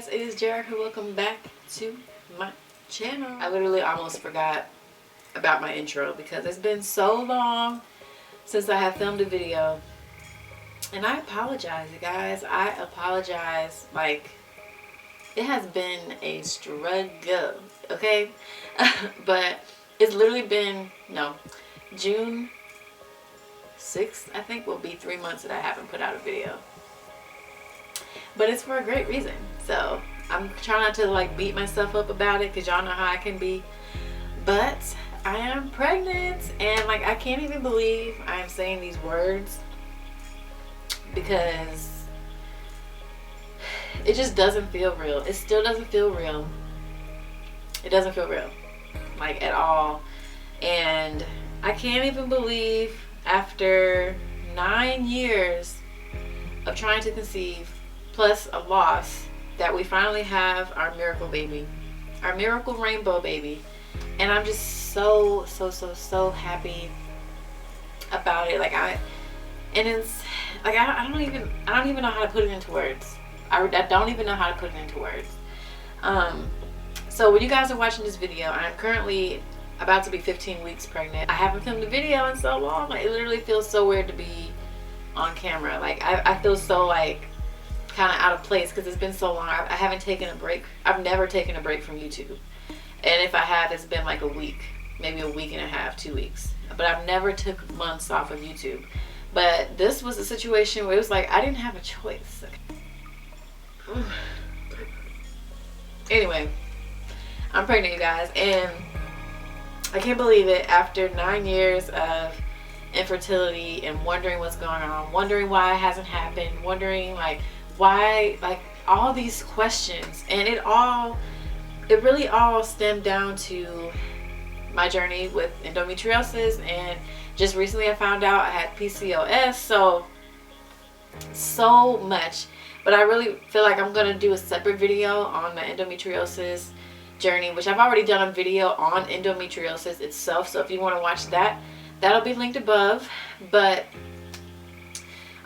guys, it is Jerica. Welcome back to my channel. I literally almost forgot about my intro because it's been so long since I have filmed a video. And I apologize, you guys. I apologize. Like, it has been a struggle, okay? But it's literally been, June 6th, I think, will be 3 months that I haven't put out a video. But it's for a great reason. So I'm trying not to like beat myself up about it because y'all know how I can be. But I am pregnant, and like I can't even believe I am saying these words because it just doesn't feel real. It still doesn't feel real. It doesn't feel real, like at all. And I can't even believe after 9 years of trying to conceive plus a loss that we finally have our miracle baby, our miracle rainbow baby. And I'm just so happy about it. It's like I don't even know how to put it into words. I don't even know how to put it into words. So when you guys are watching this video, I'm currently about to be 15 weeks pregnant. I haven't filmed a video in so long. Like, it literally feels so weird to be on camera. Like I feel so like kind of out of place because it's been so long. I haven't taken a break. I've never taken a break from YouTube, and if I have, it's been like a week, maybe a week and a half, 2 weeks. But I've never took months off of YouTube. But this was a situation where it was like I didn't have a choice. Anyway, I'm pregnant, you guys, and I can't believe it. After 9 years of infertility and wondering what's going on, wondering why it hasn't happened, wondering like why, like all these questions, and it really all stemmed down to my journey with endometriosis. And just recently I found out I had PCOS, so much. But I really feel like I'm gonna do a separate video on my endometriosis journey, which I've already done a video on endometriosis itself, so if you want to watch that, that'll be linked above. But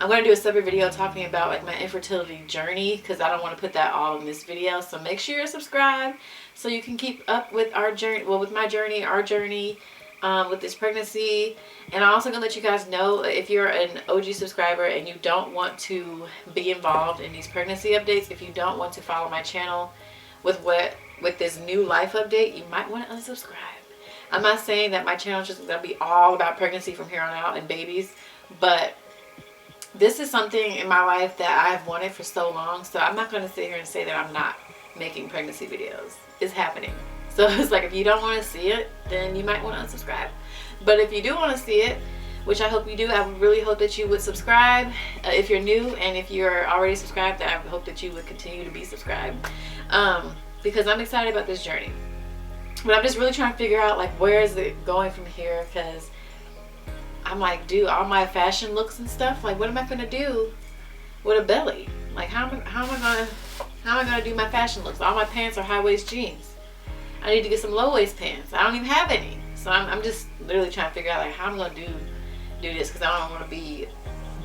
I'm going to do a separate video talking about like my infertility journey because I don't want to put that all in this video. So make sure you're subscribed so you can keep up with our journey, with my journey, our journey with this pregnancy. And I'm also going to let you guys know, if you're an OG subscriber and you don't want to be involved in these pregnancy updates, if you don't want to follow my channel with this new life update, you might want to unsubscribe. I'm not saying that my channel is just going to be all about pregnancy from here on out and babies, but this is something in my life that I've wanted for so long, so I'm not going to sit here and say that I'm not making pregnancy videos. It's happening. So it's like, if you don't want to see it, then you might want to unsubscribe. But if you do want to see it, which I hope you do, I really hope that you would subscribe if you're new, and if you're already subscribed, I hope that you would continue to be subscribed, because I'm excited about this journey. But I'm just really trying to figure out like where is it going from here, because I'm like, dude, all my fashion looks and stuff, like what am I gonna do with a belly? Like how am I gonna do my fashion looks? All my pants are high-waist jeans. I need to get some low-waist pants. I don't even have any. So I'm just literally trying to figure out like how I'm gonna do this, because I don't want to be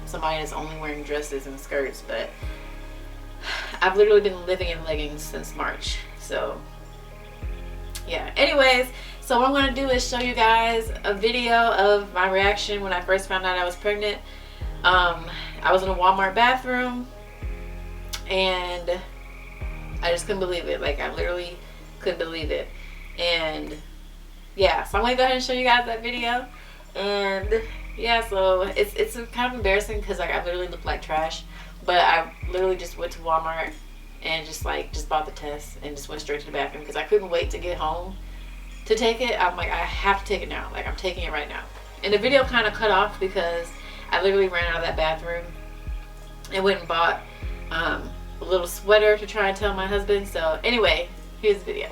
somebody that's only wearing dresses and skirts. But I've literally been living in leggings since March. So yeah, anyways, so what I'm going to do is show you guys a video of my reaction when I first found out I was pregnant. I was in a Walmart bathroom and I just couldn't believe it. Like, I literally couldn't believe it. And yeah, so I'm going to go ahead and show you guys that video. And yeah, so it's kind of embarrassing because like I literally look like trash, but I literally just went to Walmart and just bought the test and just went straight to the bathroom because I couldn't wait to get home to take it. I'm like, I have to take it now. Like, I'm taking it right now. And the video kind of cut off because I literally ran out of that bathroom and went and bought a little sweater to try and tell my husband. So anyway, here's the video.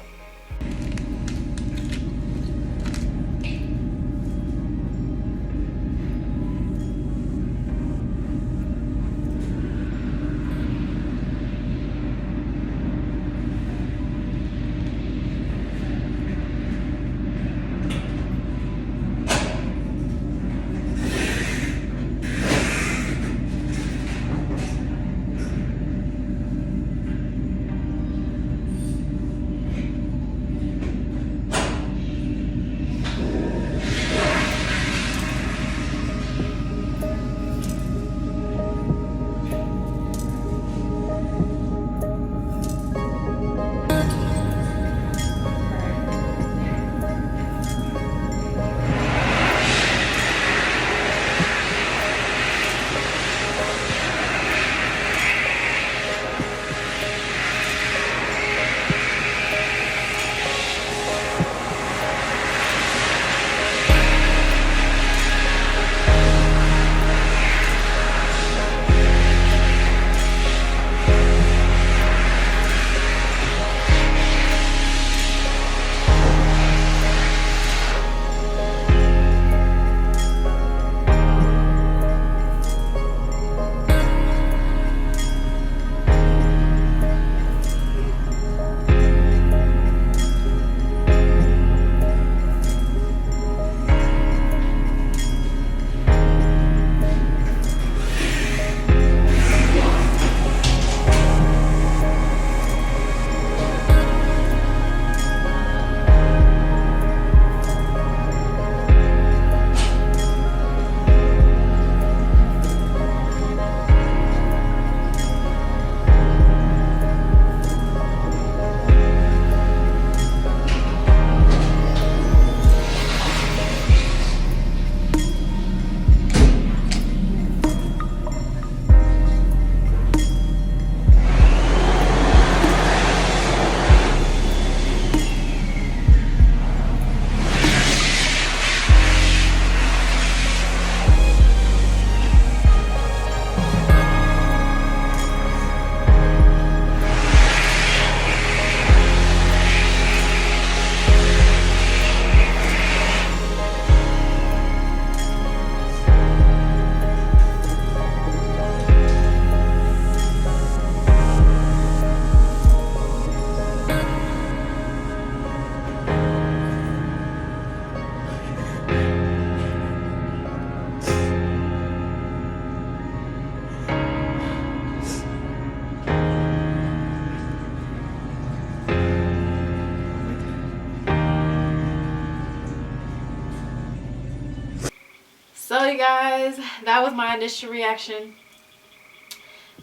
you guys, that was my initial reaction.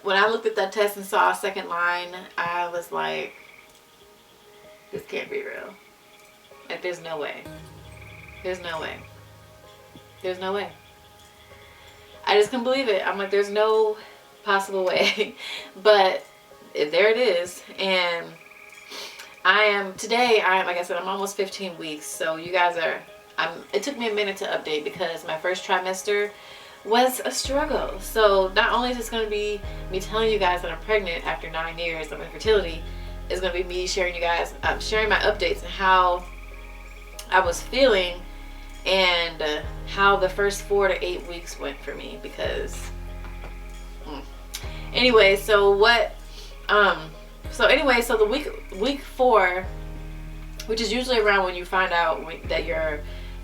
When I looked at that test and saw a second line, I was like, this can't be real. Like, there's no way. There's no way. There's no way. I just couldn't believe it. I'm like, there's no possible way. But there it is. And today, like I said, I'm almost 15 weeks. So you guys are, it took me a minute to update because my first trimester was a struggle. So not only is this going to be me telling you guys that I'm pregnant after 9 years of infertility, it's going to be me sharing you guys, sharing my updates and how I was feeling and how the first 4 to 8 weeks went for me. Because anyway, so the week 4, which is usually around when you find out that you're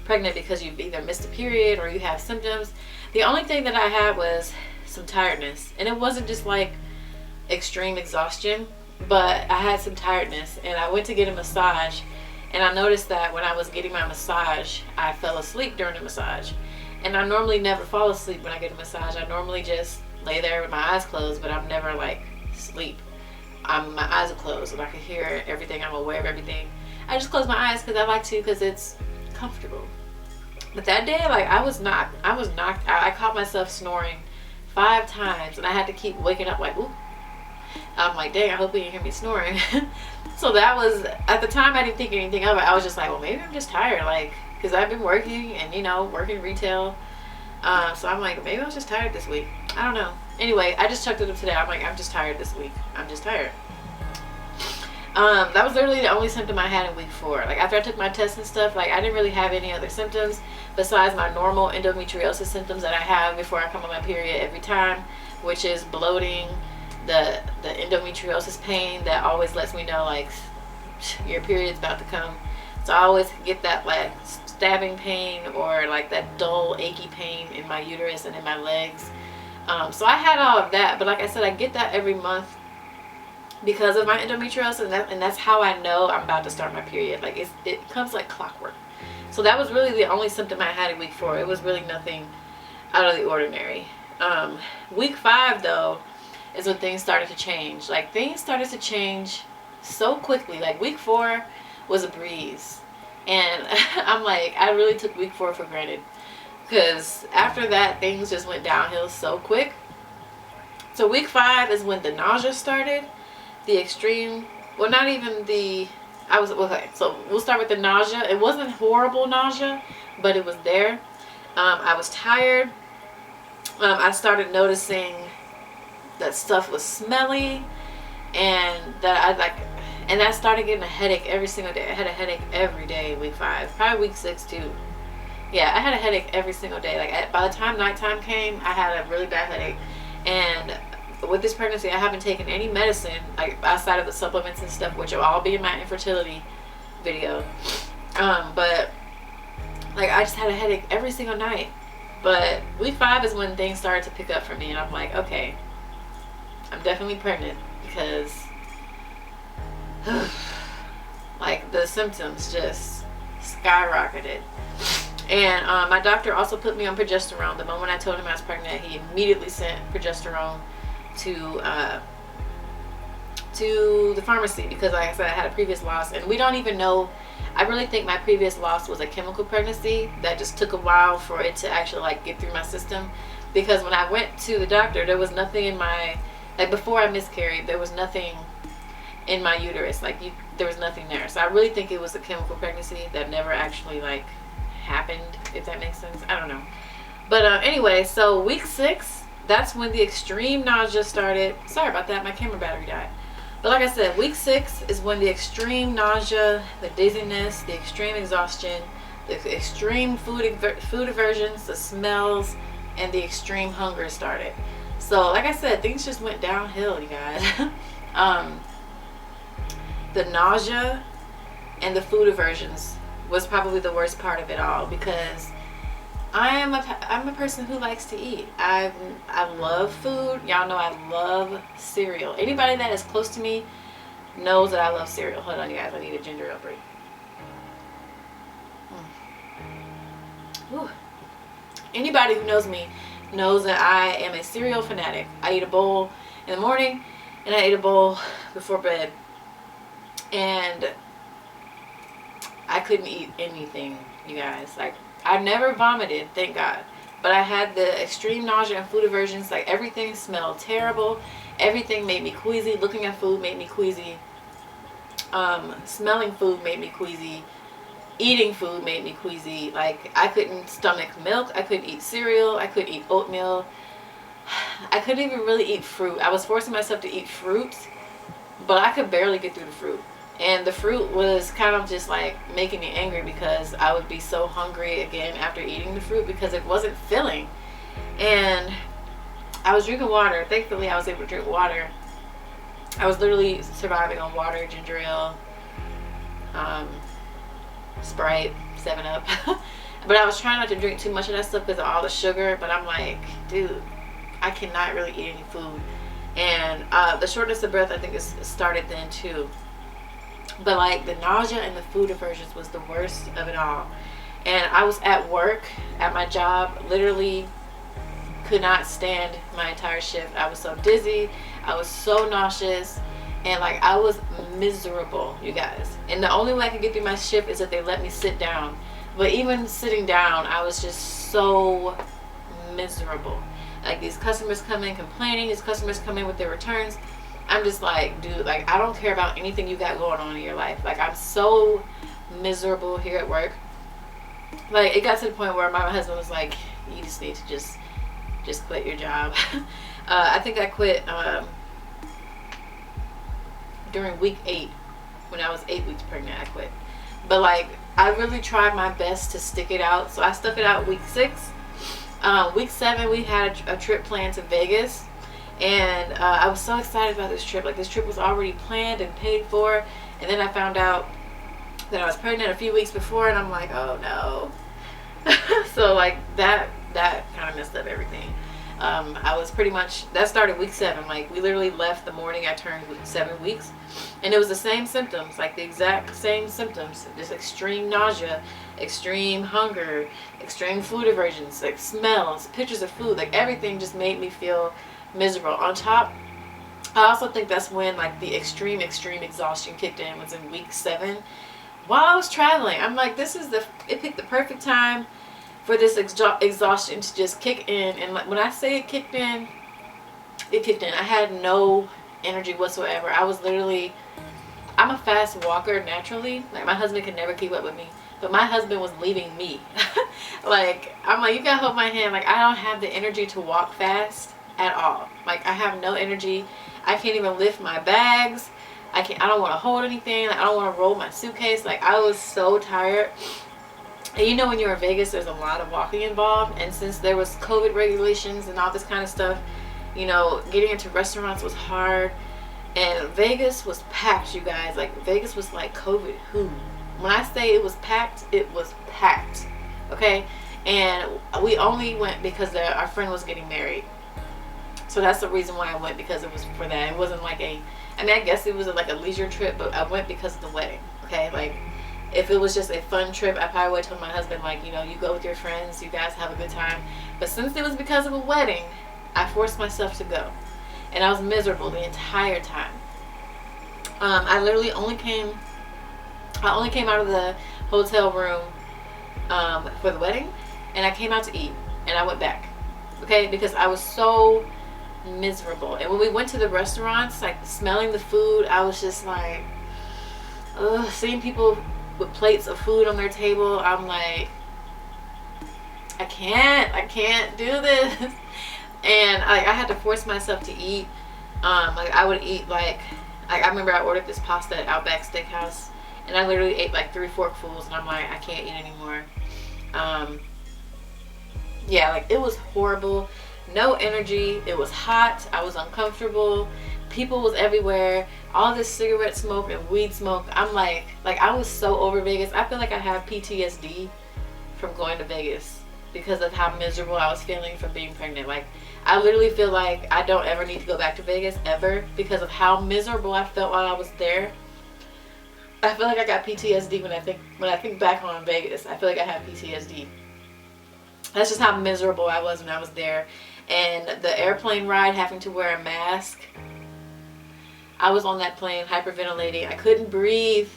pregnant because you've either missed a period or you have symptoms. The only thing that I had was some tiredness, and it wasn't just like extreme exhaustion, but I had some tiredness. And I went to get a massage, and I noticed that when I was getting my massage, I fell asleep during the massage. And I normally never fall asleep when I get a massage. I normally just lay there with my eyes closed, but I'm never like sleep. My eyes are closed and I can hear everything. I'm aware of everything. I just close my eyes because I like to, because it's comfortable. But that day, like, I was knocked out. I caught myself snoring 5 times, and I had to keep waking up like, ooh. I'm like, dang, I hope you didn't hear me snoring. So that was, at the time, I didn't think anything of it. I was just like, well, maybe I'm just tired, like, because I've been working and, you know, working retail. So I'm like, maybe I was just tired this week. I don't know. Anyway, I just checked it up today. I'm like, I'm just tired this week. I'm just tired. That was literally the only symptom I had in week 4. Like, after I took my test and stuff, like, I didn't really have any other symptoms besides my normal endometriosis symptoms that I have before I come on my period every time, which is bloating, the endometriosis pain that always lets me know, like, your period's about to come. So I always get that, like, stabbing pain or, like, that dull, achy pain in my uterus and in my legs. So I had all of that, but like I said, I get that every month because of my endometriosis, and that's how I know I'm about to start my period. Like, it comes like clockwork. So that was really the only symptom I had in week 4. It was really nothing out of the ordinary. Week 5 though is when things started to change. Like, things started to change so quickly. Like, week 4 was a breeze, and I'm like, I really took week 4 for granted, because after that things just went downhill so quick. So week 5 is when the nausea started. The extreme, well, not even the, okay, so we'll start with the nausea. It wasn't horrible nausea, but it was there. I was tired. I started noticing that stuff was smelly, and that I started getting a headache every single day. I had a headache every day in week 5, probably week 6 too. Yeah, I had a headache every single day. Like, by the time nighttime came, I had a really bad headache. And with this pregnancy, I haven't taken any medicine, like, outside of the supplements and stuff, which will all be in my infertility video. But like, I just had a headache every single night. But week 5 is when things started to pick up for me, and I'm like, okay, I'm definitely pregnant, because like, the symptoms just skyrocketed. And my doctor also put me on progesterone. The moment I told him I was pregnant, he immediately sent progesterone to the pharmacy, because, like I said, I had a previous loss, and we don't even know. I really think my previous loss was a chemical pregnancy that just took a while for it to actually, like, get through my system. Because when I went to the doctor, there was nothing in my, like, before I miscarried, there was nothing in my uterus. Like, there was nothing there. So I really think it was a chemical pregnancy that never actually, like, happened, if that makes sense. I don't know. But anyway, so week 6, that's when the extreme nausea started. Sorry about that, my camera battery died. But like I said, week 6 is when the extreme nausea, the dizziness, the extreme exhaustion, the extreme food aversions, the smells, and the extreme hunger started. So like I said, things just went downhill, you guys. The nausea and the food aversions was probably the worst part of it all, because I'm a person who likes to eat. I love food. Y'all know I love cereal. Anybody that is close to me knows that I love cereal. Hold on, you guys. I need a ginger ale break. Anybody who knows me knows that I am a cereal fanatic. I eat a bowl in the morning and I eat a bowl before bed. And I couldn't eat anything, you guys. Like, I never vomited, thank God. But I had the extreme nausea and food aversions. Like, everything smelled terrible. Everything made me queasy. Looking at food made me queasy. Smelling food made me queasy. Eating food made me queasy. Like, I couldn't stomach milk. I couldn't eat cereal. I couldn't eat oatmeal. I couldn't even really eat fruit. I was forcing myself to eat fruits, but I could barely get through the fruit. And the fruit was kind of just like making me angry because I would be so hungry again after eating the fruit because it wasn't filling. And I was drinking water. Thankfully, I was able to drink water. I was literally surviving on water, ginger ale, Sprite, 7-Up. But I was trying not to drink too much of that stuff because of all the sugar. But I'm like, dude, I cannot really eat any food. And the shortness of breath, I think, started then too. But like, the nausea and the food aversions was the worst of it all. And I was at work, at my job, literally could not stand my entire shift. I was so dizzy. I was so nauseous. And like, I was miserable, you guys. And the only way I could get through my shift is if they let me sit down. But even sitting down, I was just so miserable. Like, these customers come in complaining. These customers come in with their returns. I'm just like, dude, like, I don't care about anything you got going on in your life. Like, I'm so miserable here at work. Like, it got to the point where my husband was like, you just need to just quit your job. I think I quit during week 8. When I was 8 weeks pregnant, I quit. But like, I really tried my best to stick it out. So I stuck it out week 6. Week 7, we had a trip planned to Vegas. And I was so excited about this trip. Like, this trip was already planned and paid for. And then I found out that I was pregnant a few weeks before. And I'm like, oh no. So like, that kind of messed up everything. I was pretty much, that started week 7. Like, we literally left the morning I turned 7 weeks. And it was the same symptoms. Like, the exact same symptoms. Just extreme nausea, extreme hunger, extreme food aversions, like smells, pictures of food. Like, everything just made me feel miserable. On top, I also think that's when like the extreme exhaustion kicked in, was in week 7 while I was traveling. I'm like, it picked the perfect time for this exhaustion to just kick in. And like, when I say it kicked in, I had no energy whatsoever. I was literally, I'm a fast walker naturally. Like, my husband can never keep up with me, but my husband was leaving me. Like, I'm like, you gotta hold my hand. Like, I don't have the energy to walk fast at all. Like, I have no energy. I can't even lift my bags. I don't want to hold anything. Like, I don't want to roll my suitcase. Like, I was so tired. And you know, when you're in Vegas, there's a lot of walking involved. And since there was COVID regulations and all this kind of stuff, you know, getting into restaurants was hard. And Vegas was packed, you guys. Like, Vegas was like COVID who. When I say it was packed, it was packed. Okay? And we only went because our friend was getting married. So that's the reason why I went, because it was for that. It wasn't like I guess it was like a leisure trip, but I went because of the wedding. Okay? Like, if it was just a fun trip, I probably would have told my husband, like, you know, you go with your friends, you guys have a good time. But since it was because of a wedding, I forced myself to go. And I was miserable the entire time. I literally only came out of the hotel room for the wedding, and I came out to eat, and I went back. Okay? Because I was so miserable. And when we went to the restaurants, like, smelling the food, I was just like, ugh, seeing people with plates of food on their table, I'm like, I can't do this. And I had to force myself to eat. Like, I would eat like I remember I ordered this pasta at Outback Steakhouse, and I literally ate like 3 forkfuls, and I'm like, I can't eat anymore. Yeah, like, it was horrible. No energy. It was hot. I was uncomfortable. People was everywhere. All this cigarette smoke and weed smoke. I'm like I was so over Vegas. I feel like I have PTSD from going to Vegas because of how miserable I was feeling from being pregnant. Like, I literally feel like I don't ever need to go back to Vegas ever because of how miserable I felt while I was there. I feel like I got PTSD when I think back on Vegas. I feel like I have PTSD. That's just how miserable I was when I was there. And the airplane ride, having to wear a mask. I was on that plane hyperventilating. I couldn't breathe.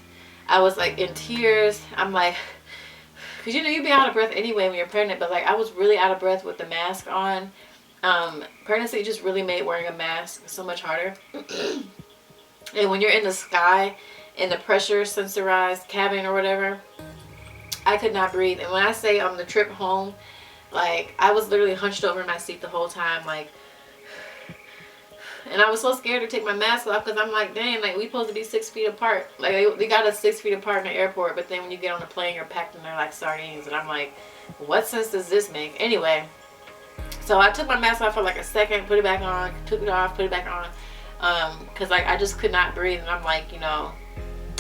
I was like in tears. I'm like, because you know, you'd be out of breath anyway when you're pregnant, but like I was really out of breath with the mask on. Pregnancy just really made wearing a mask so much harder. And when you're in the sky, in the pressure sensorized cabin or whatever, I could not breathe. And when I say on the trip home, like I was literally hunched over in my seat the whole time, like, and I was so scared to take my mask off because I'm like, dang, like we supposed to be 6 feet apart. Like they got us 6 feet apart in the airport, but then when you get on the plane, you're packed in there like sardines. And I'm like, what sense does this make? Anyway, so I took my mask off for like a second, put it back on, took it off, put it back on, because like I just could not breathe. And I'm like, you know,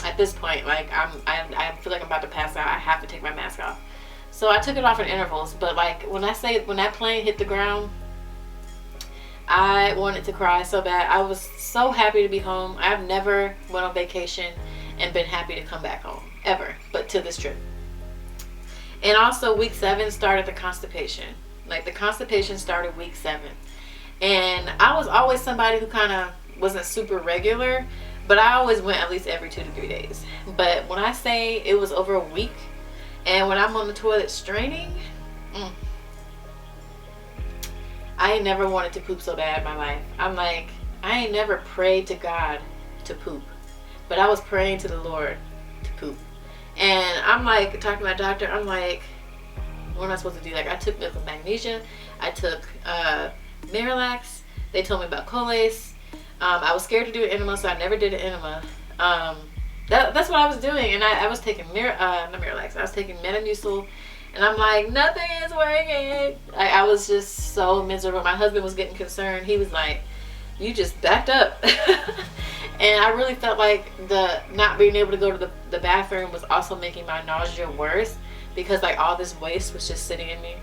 at this point, like I feel like I'm about to pass out. I have to take my mask off. So I took it off in intervals. But like when that plane hit the ground, I wanted to cry so bad. I was so happy to be home. I've never went on vacation and been happy to come back home, ever, but to this trip. And also week 7 started the constipation. Like the constipation started week 7. And I was always somebody who kind of wasn't super regular, but I always went at least every 2 to 3 days. But when I say it was over a week, and when I'm on the toilet straining, I ain't never wanted to poop so bad in my life. I'm like, I ain't never prayed to God to poop, but I was praying to the Lord to poop. And I'm like, talking to my doctor, I'm like, what am I supposed to do? Like I took milk with magnesia, I took Miralax, they told me about Colace. I was scared to do an enema, so I never did an enema. That's what I was doing, and I was taking not Miralax, I was taking Metamucil. And I'm like, nothing is working. I was just so miserable. My husband was getting concerned. He was like, you just backed up. And I really felt like the not being able to go to the bathroom was also making my nausea worse, because like all this waste was just sitting in me.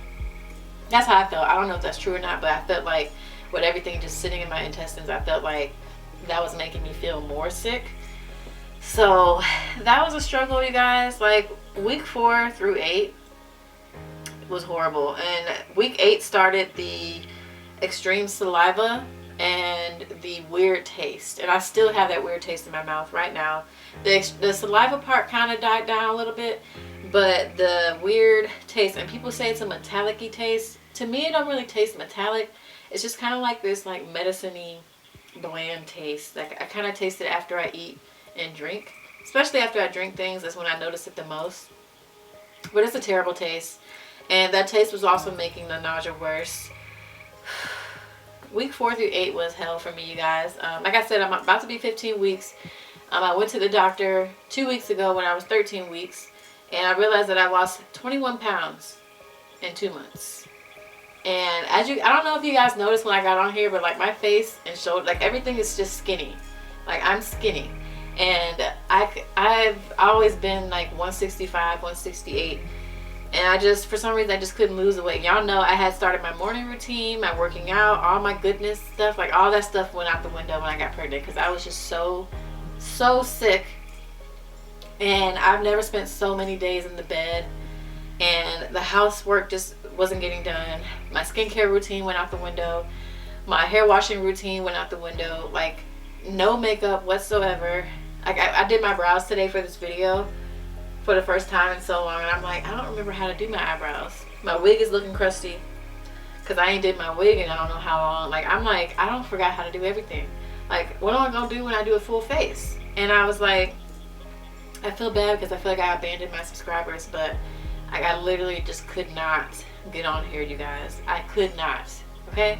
That's how I felt. I don't know if that's true or not, but I felt like with everything just sitting in my intestines, I felt like that was making me feel more sick. So that was a struggle, you guys. Like week 4 through 8 was horrible, and week 8 started the extreme saliva and the weird taste, and I still have that weird taste in my mouth right now. The saliva part kind of died down a little bit, but the weird taste, and people say it's a metallic-y taste. To me, it don't really taste metallic. It's just kind of like this like medicine-y bland taste. Like I kind of taste it after I eat and drink, especially after I drink things. That's when I notice it the most. But it's a terrible taste. And that taste was also making the nausea worse. Week 4 through 8 was hell for me, you guys. Like I said, I'm about to be 15 weeks. I went to the doctor 2 weeks ago when I was 13 weeks. And I realized that I lost 21 pounds in 2 months. And I don't know if you guys noticed when I got on here, but like my face and shoulder, like everything is just skinny. Like I'm skinny. And I've always been like 165, 168. And I just, for some reason, I just couldn't lose the weight. Y'all know I had started my morning routine, my working out, all my goodness stuff. Like all that stuff went out the window when I got pregnant, because I was just so sick. And I've never spent so many days in the bed. And the housework just wasn't getting done. My skincare routine went out the window. My hair washing routine went out the window. Like no makeup whatsoever. Like I did my brows today for this video for the first time in so long, and I'm like, I don't remember how to do my eyebrows. My wig is looking crusty because I ain't did my wig in I don't know how long. Like I'm like, I don't forgot how to do everything. Like what am I gonna do when I do a full face? And I was like, I feel bad because I feel like I abandoned my subscribers, but I literally just could not get on here, you guys. I could not. Okay.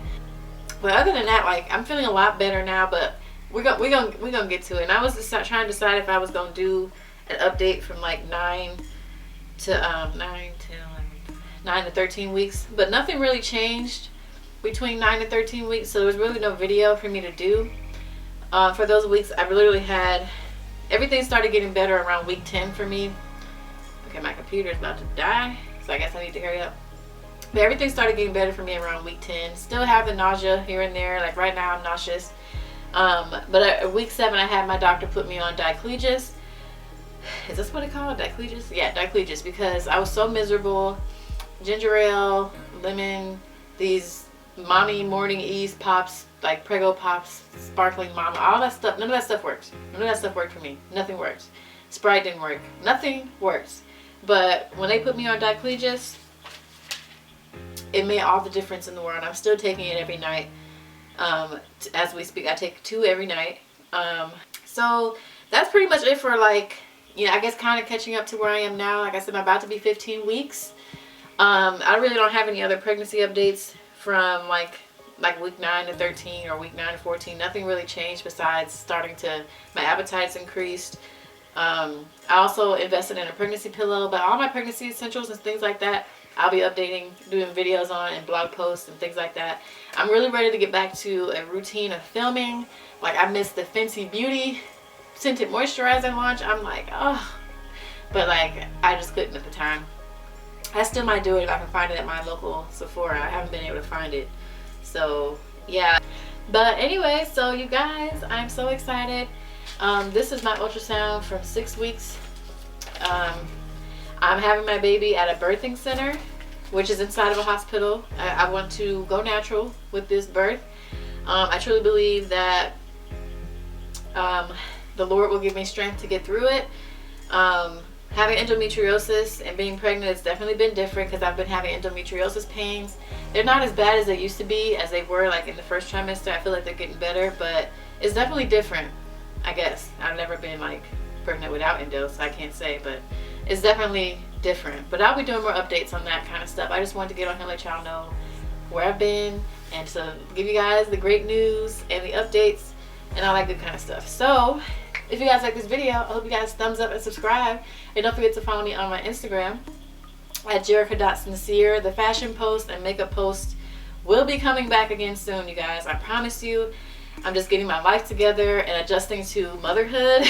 But other than that, like I'm feeling a lot better now. But we're gonna get to it. And I was just trying to decide if I was gonna do an update from like 9 to 13 weeks, but nothing really changed between 9 to 13 weeks, so there was really no video for me to do for those weeks. I literally had everything started getting better around week 10 for me. Okay, my computer is about to die, so I guess I need to hurry up. But everything started getting better for me around week 10. Still have the nausea here and there, like right now I'm nauseous, but at week 7 I had my doctor put me on Diclegis. Is this what it called? Diclegis? Yeah, Diclegis, because I was so miserable ginger ale, lemon, these mommy morning ease pops, like Prego pops, sparkling mama, all that stuff. None of that stuff works. None of that stuff worked for me. Nothing works. Sprite didn't work. Nothing works. But when they put me on Diclegis, it made all the difference in the world. I'm still taking it every night. As we speak, I take 2 every night. So that's pretty much it for, like, you know, I guess kind of catching up to where I am now. Like I said, I'm about to be 15 weeks. I really don't have any other pregnancy updates from like week 9 to 13 or week 9 to 14. Nothing really changed besides my appetite's increased. I also invested in a pregnancy pillow, but all my pregnancy essentials and things like that, I'll be updating, doing videos on, and blog posts and things like that. I'm really ready to get back to a routine of filming. Like, I missed the Fenty Beauty scented moisturizer launch. I'm like, oh, but like, I just couldn't at the time. I still might do it if I can find it at my local Sephora. I haven't been able to find it. So yeah, but anyway, so you guys, I'm so excited. This is my ultrasound from 6 weeks. I'm having my baby at a birthing center, which is inside of a hospital. I want to go natural with this birth. I truly believe that the Lord will give me strength to get through it. Having endometriosis and being pregnant has definitely been different because I've been having endometriosis pains. They're not as bad as they used to be, as they were like in the first trimester. I feel like they're getting better, but it's definitely different, I guess. I've never been like pregnant without endo, so I can't say, but it's definitely different. But I'll be doing more updates on that kind of stuff. I just wanted to get on here and let y'all know where I've been and to give you guys the great news and the updates and all that good kind of stuff. So if you guys like this video, I hope you guys thumbs up and subscribe. And don't forget to follow me on my Instagram at Jerica.Sincere. The fashion post and makeup post will be coming back again soon, you guys. I promise you. I'm just getting my life together and adjusting to motherhood.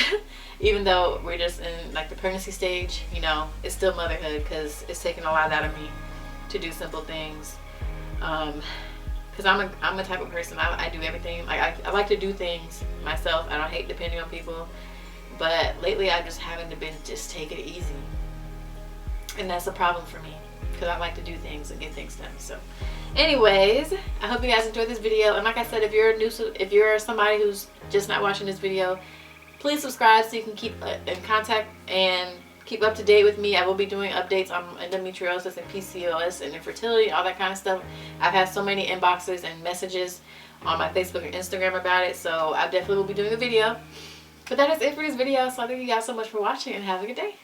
Even though we're just in like the pregnancy stage, you know, it's still motherhood because it's taking a lot out of me to do simple things. Because I'm a type of person, I do everything. Like I like to do things myself. I don't hate depending on people. But lately I just haven't been just take it easy. And that's a problem for me because I like to do things and get things done. So anyways, I hope you guys enjoyed this video. And like I said, if you're somebody who's just not watching this video, please subscribe so you can keep in contact and keep up to date with me. I will be doing updates on endometriosis and PCOS and infertility, all that kind of stuff. I've had so many inboxes and messages on my Facebook and Instagram about it, so I definitely will be doing a video. But that is it for this video, so thank you guys so much for watching and have a good day.